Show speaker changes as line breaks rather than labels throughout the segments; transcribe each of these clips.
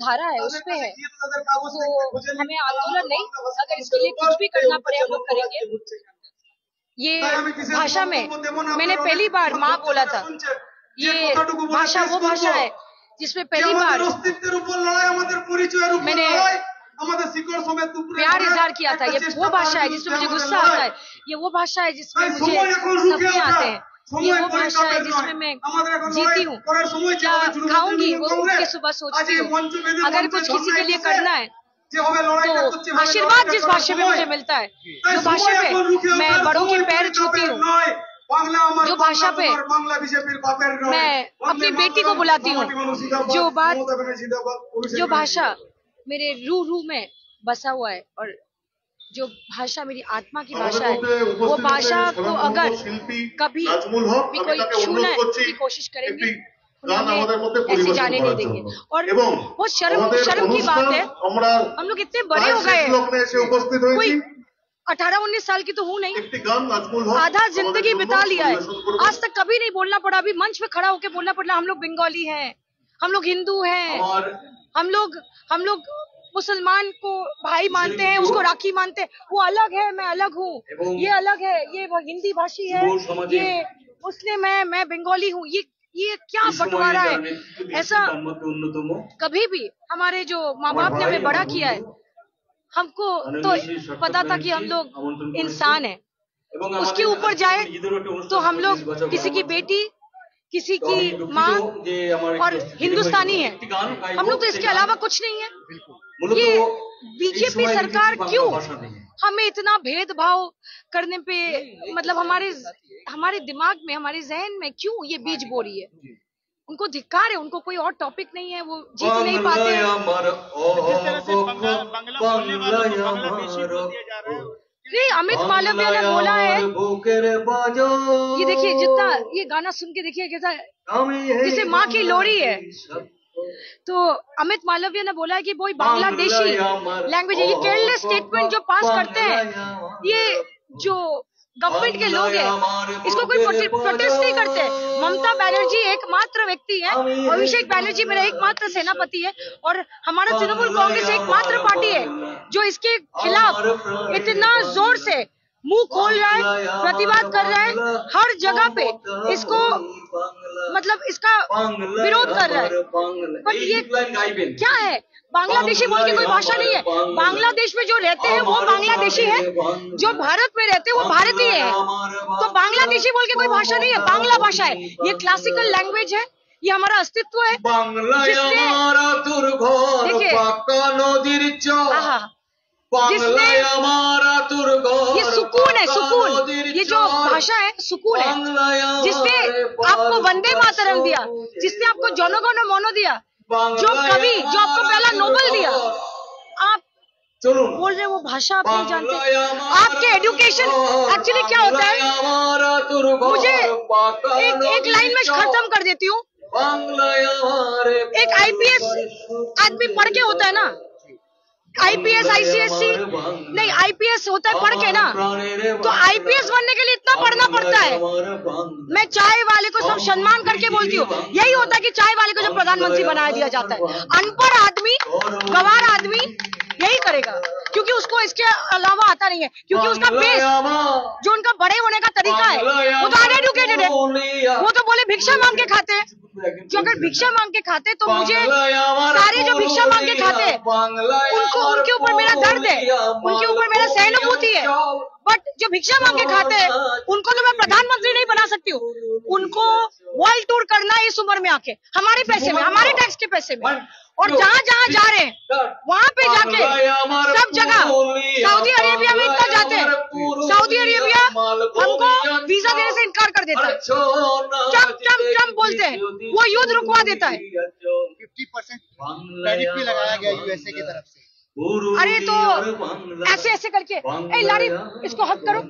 धारा है उस पे है, तो हमें आंदोलन नहीं, अगर इसके लिए कुछ भी करना पड़े हम लोग करेंगे। ये भाषा में मैंने पहली बार माँ बोला था, ये भाषा वो भाषा है जिसमें पहली बार मैंने प्यार इजहार किया था। ये वो भाषा है जिसमें मुझे गुस्सा आता है, ये वो भाषा है जिसमें मुझे सपने आते हैं, ये वो भाषा है जिसमें मैं जीती हूँ। क्या खाऊंगी वो उठ के सुबह सोचती हूँ, अगर कुछ किसी के लिए करना है तो आशीर्वाद जिस भाषा में मुझे मिलता है, जो भाषा पे मैं बड़ों के पैर छूती हूँ, जो भाषा पे मैं अपनी बेटी को बुलाती हूँ, जो भाषा मेरे रूह में बसा हुआ है, और जो भाषा मेरी आत्मा की भाषा है, वो भाषा को अगर कभी भी कोई छूने की कोशिश करेंगे ऐसे जाने नहीं देंगे। और बहुत शर्म की बात है, हम लोग इतने बड़े हो गए, कोई 18-19 साल की तो हूँ नहीं, आधा जिंदगी बिता लिया है, आज तक कभी नहीं बोलना पड़ा। अभी मंच पे खड़ा होकर बोलना पड़ा हम लोग बंगाली हैं, हम लोग हिंदू हैं, हम लोग मुसलमान को भाई मानते हैं, उसको राखी मानते हैं, वो अलग है, मैं अलग हूँ, ये अलग है, ये हिंदी भाषी है, ये मुस्लिम है, मैं बंगाली हूँ। ये क्या बंटवारा है? ऐसा कभी भी हमारे जो माँ बाप ने हमें बड़ा किया है, हमको तो पता था कि हम लोग इंसान हैं, उसके ऊपर जाए तो हम लोग किसी की बेटी, किसी की माँ और हिंदुस्तानी है, हम लोग तो इसके अलावा कुछ नहीं है। ये बीजेपी सरकार क्यों हमें इतना भेदभाव करने पे, मतलब हमारे दिमाग में, हमारे जहन में क्यों ये बीज बो रही है? उनको धिक्कार है, उनको कोई और टॉपिक नहीं है, वो जीत नहीं पाते हैं। नहीं, अमित मालवीय ने बोला है, ये देखिए, जितना ये गाना सुन के देखिए कैसा, जैसे माँ की लोरी है, तो अमित मालवीय ने बोला है कि वो बांग्लादेशी लैंग्वेज है। ये केयरलेस स्टेटमेंट जो पास करते हैं, ये जो गवर्नमेंट के लोग हैं, इसको कोई प्रोटेस्ट नहीं करते। ममता बनर्जी एकमात्र व्यक्ति है, अभिषेक बनर्जी मेरा एकमात्र सेनापति है, और हमारा तृणमूल कांग्रेस एकमात्र पार्टी है जो इसके खिलाफ इतना जोर से मुंह खोल रहा है, प्रतिवाद कर रहा है, हर जगह पे इसको मतलब इसका विरोध कर रहा है। बट ये क्या है? बांग्लादेशी बोल के कोई भाषा नहीं है। बांग्लादेश में जो रहते हैं वो बांग्लादेशी है, जो भारत में रहते हैं वो भारतीय है, तो बांग्लादेशी बोल के कोई भाषा नहीं है, बांग्ला भाषा है। ये क्लासिकल लैंग्वेज है, ये हमारा अस्तित्व है। ये सुकून है, सुकून, ये जो भाषा है सुकून है, जिसने आपको वंदे मातरम दिया, जिसने आपको जनगण मन दिया, जो आपको पहला नोबेल दिया, आप बोल रहे वो भाषा आप नहीं जानते। आपके एजुकेशन एक्चुअली क्या होता है, मुझे एक लाइन में खत्म कर देती हूँ। एक आईपीएस आदमी पढ़ के होता है ना, आईपीएस आईसीएससी नहीं, आईपीएस होता है पढ़ के ना, तो आईपीएस बनने के लिए इतना पढ़ना पड़ता है। मैं चाय वाले को सब सम्मान करके बोलती हूँ, यही होता है कि चाय वाले को जब प्रधानमंत्री बनाया दिया जाता है। अनपढ़ आदमी, गंवार आदमी यही करेगा, क्योंकि उसको इसके अलावा आता नहीं है, क्योंकि उसका बेस जो उनका बड़े होने का तरीका है वो तो अनएडुकेटेड है। वो तो बोले भिक्षा मांग के खाते हैं, जो अगर भिक्षा मांग के खाते तो मुझे सारे जो भिक्षा मांग के खाते उनको, उनके ऊपर मेरा दर्द है, उनके ऊपर मेरा सहानुभूति है। बट जो भिक्षा मांग के खाते हैं उनको तो मैं प्रधानमंत्री नहीं बना सकती हूँ। उनको वर्ल्ड टूर करना है इस उम्र में आके, हमारे पैसे में, हमारे टैक्स के पैसे में, और जहाँ जहाँ जा रहे हैं वहाँ पे जाके सब जगह, सऊदी अरेबिया में इतना जाते हैं, सऊदी अरेबिया हमको वीजा देने से इनकार कर देता है, ट्रम्प बोलते हैं, वो युद्ध रुकवा देता है।
50% टैरिफ भी लगाया गया यूएसए की तरफ से।
अरे तो ऐसे करके, ए लारी इसको हक करो,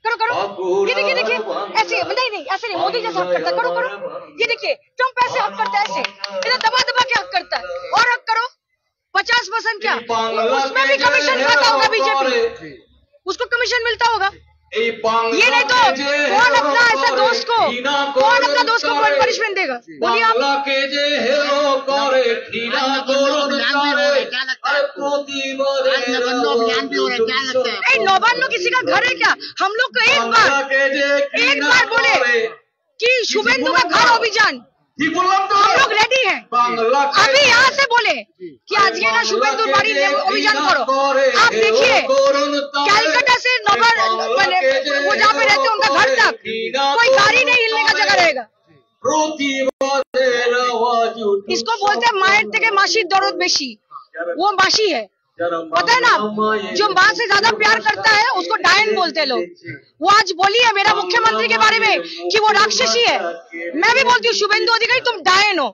ये देखिए ऐसे नहीं, ऐसे नहीं, मोदी जैसा हक करता है, करो। ये देखिए ट्रम्प ऐसे हक करता है, ऐसे इधर दबा के हक करता है, और हक करो 50% क्या, उसमें भी कमीशन खाता होगा बीजेपी, उसको कमीशन मिलता होगा। ये नहीं तो कौन अपना ऐसा दोस्त को पनिशमेंट देगा? बोलिए आप।
नौबंदो अभियान भी हो रहा है, क्या लगता है?
नहीं, नौबंदो किसी का घर है क्या? हम लोग को एक बार बोले कि शुभेंदु का घर अभियान, हम लोग रेडी हैं। अभी यहाँ से बोले कि आज ये ना शुभेंदु बाड़ी अभियान करो। आप देखिए कैलकाटा से नगर वो जहाँ पे रहते हैं उनका घर तक कोई गाड़ी नहीं हिलने का जगह रहेगा। इसको बोलते हैं मायर থেকে মাসির दर्द बेशी, वो मासी है, पता है ना? जो माँ से ज्यादा प्यार करता है उसको डायन बोलते हैं लोग। वो आज बोली है मेरा मुख्यमंत्री के बारे में कि वो राक्षसी है। मैं भी बोलती हूँ शुभेंदु अधिकारी तुम डायन हो।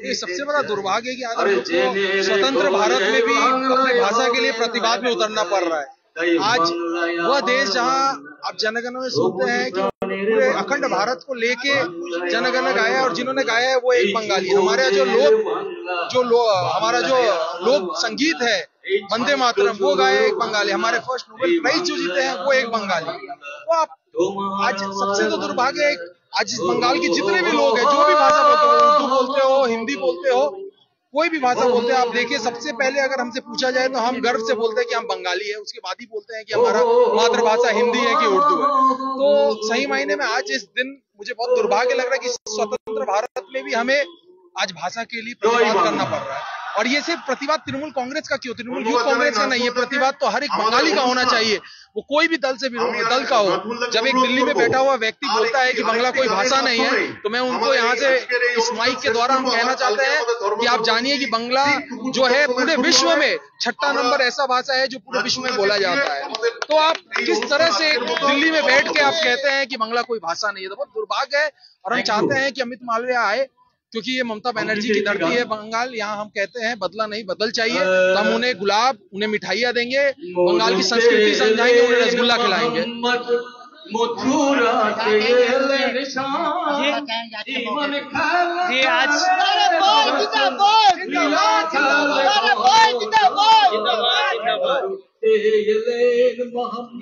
ये सबसे बड़ा दुर्भाग्य है कि आज स्वतंत्र भारत में भी अपनी भाषा के लिए प्रतिवाद में उतरना पड़ रहा है। आज वह देश जहां आप जनगण में सुनते हैं कि पूरे अखंड भारत को लेके जनगण गाया है और जिन्होंने गाया है वो एक बंगाली। हमारे हमारा जो लोक संगीत है वंदे मातरम वो गाया एक बंगाली। हमारे फर्स्ट नोबेल प्राइज जो जीते हैं वो एक बंगाली। तो आप आज सबसे तो दुर्भाग्य है, आज इस बंगाल के जितने भी लोग हैं जो भी भाषा बोलते हो, उर्दू बोलते हो, हिंदी बोलते हो, कोई भी भाषा बोलते हैं, आप देखिए सबसे पहले अगर हमसे पूछा जाए तो हम गर्व से बोलते हैं कि हम बंगाली है। उसके बाद ही बोलते हैं कि हमारा मातृभाषा हिंदी है कि उर्दू है। तो सही मायने में आज इस दिन मुझे बहुत दुर्भाग्य लग रहा है कि स्वतंत्र भारत में भी हमें आज भाषा के लिए प्रतिवाद करना पड़ रहा है। और ये सिर्फ प्रतिवाद तृणमूल कांग्रेस का क्यों, तृणमूल यूथ कांग्रेस का नहीं है, प्रतिवाद तो हर एक बंगाली का होना चाहिए, वो कोई भी दल का हो। जब एक दिल्ली में बैठा हुआ व्यक्ति बोलता है कि बांग्ला कोई भाषा नहीं है, तो मैं उनको यहाँ से इस माइक के द्वारा हम कहना चाहते हैं कि आप जानिए कि बांग्ला जो है पूरे विश्व में 6 नंबर ऐसा भाषा है जो पूरे विश्व में बोला जाता है। तो आप किस तरह से दिल्ली में बैठ के आप कहते हैं कि बांग्ला कोई भाषा नहीं है, तो बहुत दुर्भाग्य है। और हम चाहते हैं कि अमित मालवीय आए, क्योंकि ये ममता बनर्जी की धरती है बंगाल। यहाँ हम कहते हैं बदला नहीं बदल चाहिए, तो हम उन्हें गुलाब, उन्हें मिठाइयाँ देंगे, बंगाल की संस्कृति समझाएंगे, उन्हें रसगुल्ला खिलाएंगे।
ये आज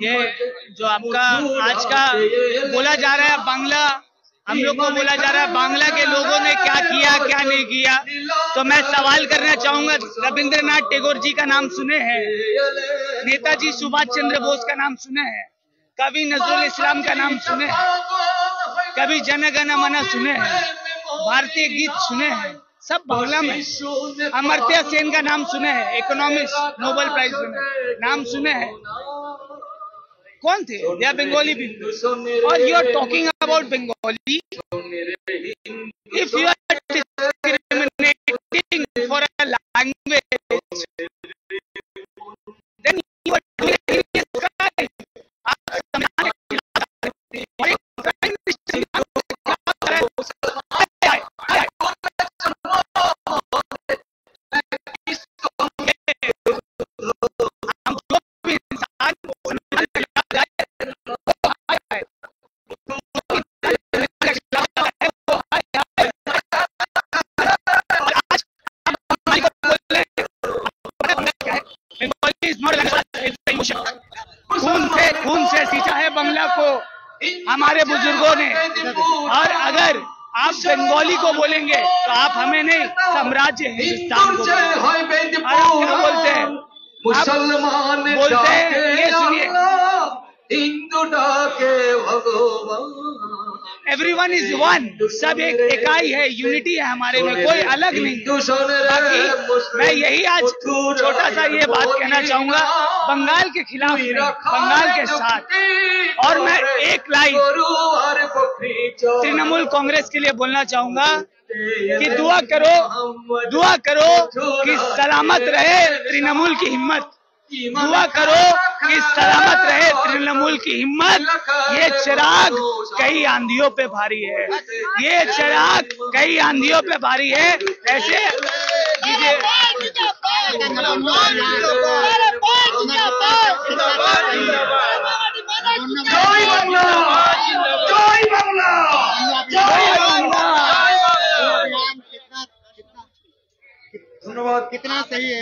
ये जो आपका आज का बोला जा रहा है बांग्ला, हम लोग को बोला जा रहा है बांग्ला के लोगों ने क्या किया क्या नहीं किया, तो मैं सवाल करना चाहूंगा। रविंद्रनाथ टैगोर जी का नाम सुने हैं, नेताजी सुभाष चंद्र बोस का नाम सुने हैं, कवि नजरुल इस्लाम का नाम सुने हैं, कभी जनगण मन सुने हैं, भारतीय गीत सुने हैं, सब बांग्ला में। अमर्त्य सेन का नाम सुने हैं, इकोनॉमिक्स नोबेल प्राइज विनर, नाम सुने हैं। कौन थे? दे आर बंगाली पीपल और you are talking about Bengali. If you are discriminating for a language then you are doing this crime. खून से सींचा है बांग्ला को हमारे बुजुर्गों ने। और अगर आप बंगाली को बोलेंगे तो आप हमें नहीं, साम्राज्य हिंदुस्तान को क्या बोलते हैं? मुसलमान बोलते हैं, ये सुनिए, एवरीवन इज वन, सब एक इकाई है, यूनिटी है हमारे में, कोई अलग नहीं। बाकी मैं यही आज छोटा सा ये बात कहना चाहूंगा बंगाल के खिलाफ नहीं, बंगाल के साथ। और मैं एक लाइन तृणमूल कांग्रेस के लिए बोलना चाहूंगा कि दुआ करो कि सलामत रहे तृणमूल की हिम्मत, दुआ करो कि सलामत रहे तृणमूल की हिम्मत। ये चिराग कई आंधियों पे भारी है, ये चिराग कई आंधियों पे भारी है। ऐसे
ধন্যবাদ।
कितना सही है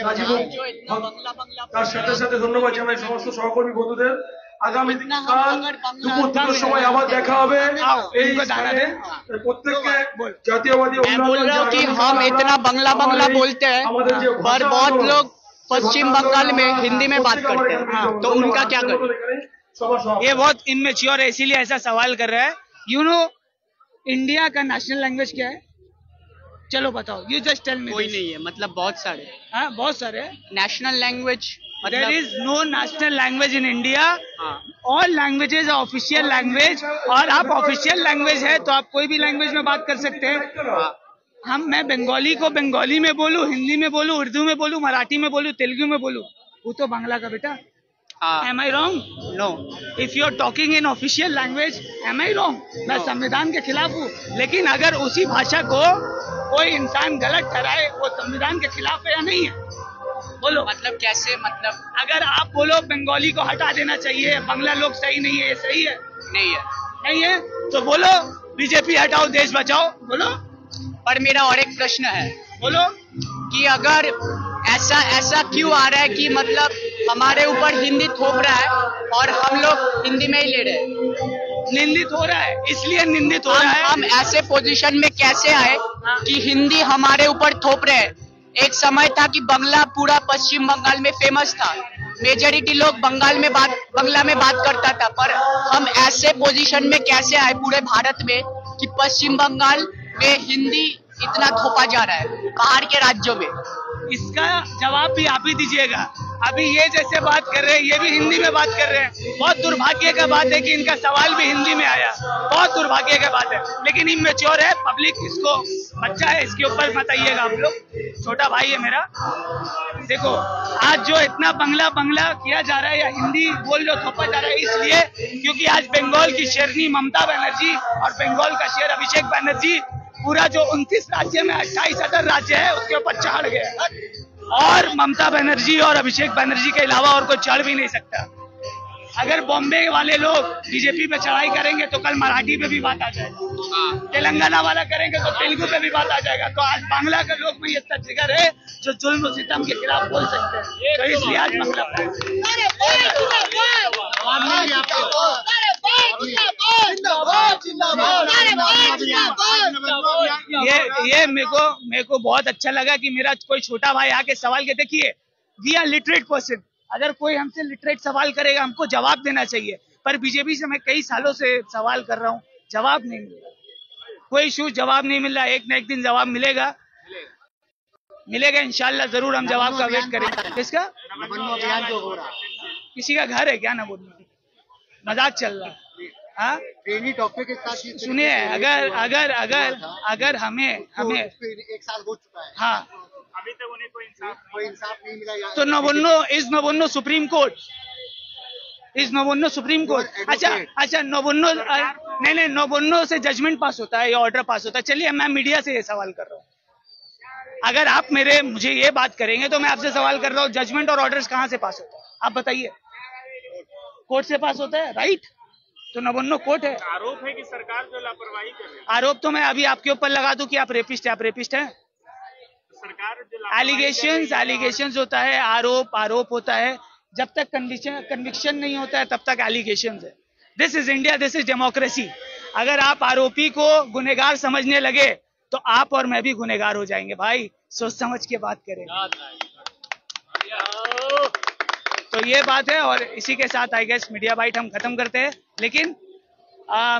তার সাথে সাথে ধন্যবাদ জানাই সমস্ত সহকর্মী বন্ধুদের।
আগামীকাল দুপুর 2টোর সময় আবার দেখা হবে এই স্থানে প্রত্যেককে জাতীয়বাদী
मैं बोल रहा हूँ कि हम इतना बंगला बंगला बोलते हैं पर बहुत लोग पश्चिम बंगाल में हिंदी में बात करते हैं, तो उनका क्या करें?
ये बहुत इमेच्योर है, इसीलिए ऐसा सवाल कर रहा है। यू नो इंडिया का नेशनल लैंग्वेज क्या है? चलो बताओ, यू जस्ट टेल मी।
कोई नहीं है, मतलब बहुत सारे
बहुत सारे
national language.
There is no national language in India. All languages are official language, और आप ऑफिशियल लैंग्वेज है तो आप कोई भी लैंग्वेज में बात कर सकते हैं। मैं बंगाली को बंगाली में बोलूं, हिंदी में बोलूं, उर्दू में बोलूं, मराठी में बोलूं, तेलुगु में बोलूं, वो तो बांग्ला का बेटा। Am I wrong? No. If you are talking in official language, am I wrong? मैं संविधान के खिलाफ हूँ, लेकिन अगर उसी भाषा को कोई इंसान गलत ठहराए, वो संविधान के खिलाफ है या नहीं है? बोलो।
मतलब कैसे? मतलब
अगर आप बोलो बंगाली को हटा देना चाहिए, बांग्ला लोग सही नहीं है, ये सही है?
नहीं है।
नहीं है तो बोलो बीजेपी हटाओ, देश बचाओ, बोलो।
पर मेरा और एक प्रश्न है,
बोलो
कि अगर ऐसा क्यों आ रहा है कि मतलब हमारे ऊपर हिंदी थोप रहा है और हम लोग हिंदी में ही ले रहे हैं?
निंदित हो रहा है, इसलिए निंदित हो रहा है।
हम ऐसे पोजीशन में कैसे आए कि हिंदी हमारे ऊपर थोप रहे हैं? एक समय था कि बंगला पूरा पश्चिम बंगाल में फेमस था, मेजॉरिटी लोग बंगला में बात करता था, पर हम ऐसे पोजीशन में कैसे आए पूरे भारत में कि पश्चिम बंगाल में हिंदी इतना थोपा जा रहा है बाहर के राज्यों में?
इसका जवाब भी आप ही दीजिएगा। अभी ये जैसे बात कर रहे हैं, ये भी हिंदी में बात कर रहे हैं। बहुत दुर्भाग्य का बात है कि इनका सवाल भी हिंदी में आया, बहुत दुर्भाग्य का बात है। लेकिन इमेच्योर है पब्लिक, इसको बच्चा है, इसके ऊपर मत आइएगा आप लोग, छोटा भाई है मेरा। देखो आज जो इतना बंगला किया जा रहा है या हिंदी बोल जो थोपा जा रहा है, इसलिए क्योंकि आज बंगाल की शेरनी ममता बनर्जी और बंगाल का शेर अभिषेक बनर्जी पूरा जो 29 राज्य में 28 अदर राज्य है उसके ऊपर चढ़ गए, और ममता बनर्जी और अभिषेक बनर्जी के अलावा और कोई चढ़ भी नहीं सकता। अगर बॉम्बे वाले लोग बीजेपी पे चढ़ाई करेंगे तो कल मराठी पे भी बात आ जाएगा, तेलंगाना वाला करेंगे तो तेलुगु पे भी बात आ जाएगा। तो आज बांग्ला के लोग में ये जिगर है जो जुल्म सितम के खिलाफ बोल सकते हैं, तो इसलिए आज बांग्ला ये मेरे को बहुत अच्छा लगा कि मेरा कोई छोटा भाई आके सवाल के, देखिए वी आर लिटरेट पर्सन, अगर कोई हमसे लिटरेट सवाल करेगा हमको जवाब देना चाहिए। पर बीजेपी से मैं कई सालों से सवाल कर रहा हूँ, जवाब नहीं मिल रहा, कोई इशू जवाब नहीं मिल रहा। एक न एक दिन जवाब मिलेगा इंशाल्लाह, जरूर हम जवाब का वेट करेंगे। किसका
अभियान जो हो रहा है,
किसी का घर है क्या ना बोलना, मजाक चल रहा है? हाँ
ट्रेनी टॉपिक के साथ
सुनिए, अगर हमें
एक साल हो चुका है,
हाँ
अभी तक उन्हें कोई इंसाफ नहीं मिला,
तो नवन्नो सुप्रीम कोर्ट अच्छा नवन्नो से जजमेंट पास होता है या ऑर्डर पास होता है। चलिए मैं मीडिया से ये सवाल कर रहा हूँ, अगर आप मुझे ये बात करेंगे तो मैं आपसे सवाल कर रहा हूँ, जजमेंट और ऑर्डर्स कहाँ से पास होता है आप बताइए? कोर्ट से पास होता है, राइट? तो नवन्नो कोर्ट है।
आरोप है कि सरकार जो लापरवाही कर रही है।
आरोप तो मैं अभी आपके ऊपर लगा दूं कि आप रेपिस्ट हैं।
सरकार जो
एलिगेशंस होता है, आरोप होता है, जब तक कन्विक्शन नहीं होता है तब तक एलिगेशंस है। This is India, this is democracy. अगर आप आरोपी को गुनहगार समझने लगे तो आप और मैं भी गुनहगार हो जाएंगे। भाई सोच समझ के बात करें, तो ये बात है। और इसी के साथ आई गेस मीडिया बाइट हम खत्म करते हैं। लेकिन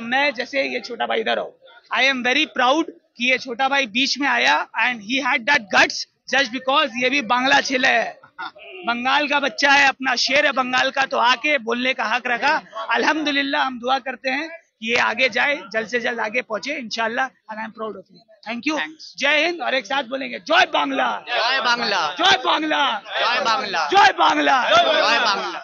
मैं जैसे ये छोटा भाई इधर हो, आई एम वेरी प्राउड कि ये छोटा भाई बीच में आया and he had that guts just because ये भी बांग्ला छिले है, बंगाल का बच्चा है, अपना शेर है बंगाल का, तो आके बोलने का हक रखा। अल्हम्दुलिल्लाह हम दुआ करते हैं कि ये आगे जाए, जल्द से जल्द आगे पहुंचे इंशाल्लाह। And I am proud of you. Thank you. जय हिंद। और एक साथ बोलेंगे जय बांग्ला,
जय बांग्ला,
जय बांग्ला,
जय बांग्ला,
जय बांग्ला,
जय बांग्ला।